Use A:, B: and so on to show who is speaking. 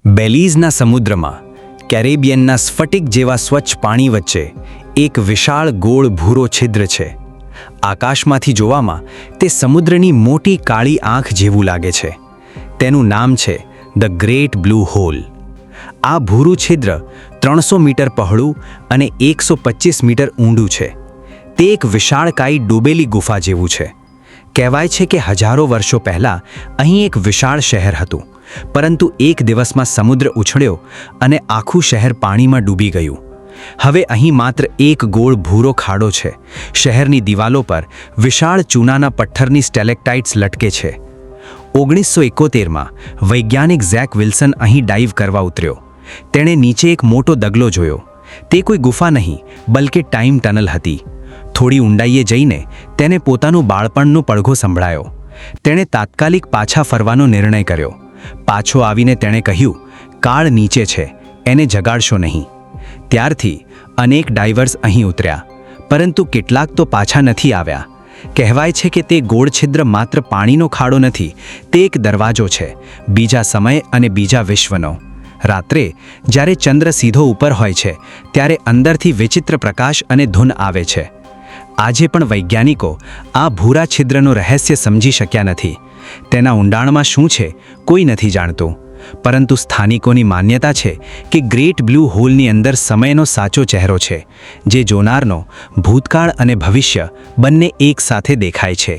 A: બેલીઝના સમુદ્રમાં કેરેબિયનના સ્ફટિક જેવા સ્વચ્છ પાણી વચ્ચે એક વિશાળ ગોળ ભૂરો છિદ્ર છે. આકાશમાંથી જોવામાં તે સમુદ્રની મોટી કાળી આંખ જેવું લાગે છે. તેનું નામ છે ધ ગ્રેટ બ્લુ હોલ. આ ભૂરું છિદ્ર 300 મીટર પહોળું અને 125 મીટર ઊંડું છે. તે એક વિશાળકાય ડૂબેલી ગુફા જેવું છે. કહેવાય છે કે હજારો વર્ષો પહેલાં અહીં એક વિશાળ શહેર હતું, પરંતુ એક દિવસમાં સમુદ્ર ઉછળ્યો અને આખું શહેર પાણીમાં ડૂબી ગયું. હવે અહીં માત્ર એક ગોળ ભૂરો ખાડો છે. શહેરની દિવાલો પર વિશાળ ચૂનાના પથ્થરની સ્ટેલેક્ટાઇટ્સ લટકે છે. 1971માં વૈજ્ઞાનિક ઝેક વિલ્સન અહીં ડાઇવ કરવા ઉતર્યો. તેણે નીચે એક મોટો દગલો જોયો. તે કોઈ ગુફા નહીં, બલકે ટાઈમ ટનલ હતી. થોડી ઊંડાઈએ જઈને તેને પોતાનું બાળપણનો પડઘો સંભળાયો. તેણે તાત્કાલિક પાછા ફરવાનો નિર્ણય કર્યો. પાછો આવીને તેણે કહ્યું, કાળ નીચે છે, એને જગાડશો નહીં. ત્યારથી અનેક ડાઇવર્સ અહીં ઉતર્યા, પરંતુ કેટલાક તો પાછા નથી આવ્યા. કહેવાય છે કે તે ગોળ છિદ્ર માત્ર પાણીનો ખાડો નથી, તે એક દરવાજો છે, બીજા સમય અને બીજા વિશ્વનો. રાત્રે જ્યારે ચંદ્ર સીધો ઉપર હોય છે, ત્યારે અંદરથી વિચિત્ર પ્રકાશ અને ધૂન આવે છે. આજે પણ વૈજ્ઞાનિકો આ ભૂરા છિદ્રનું રહસ્ય સમજી શક્યા નથી. તેના ઊંડાણમાં શું છે કોઈ નથી જાણતું, પરંતુ સ્થાનિકોની માન્યતા છે કે ગ્રેટ બ્લુ હોલની અંદર સમયનો સાચો ચહેરો છે, જે જોનારનો ભૂતકાળ અને ભવિષ્ય બંને એક સાથે દેખાય છે.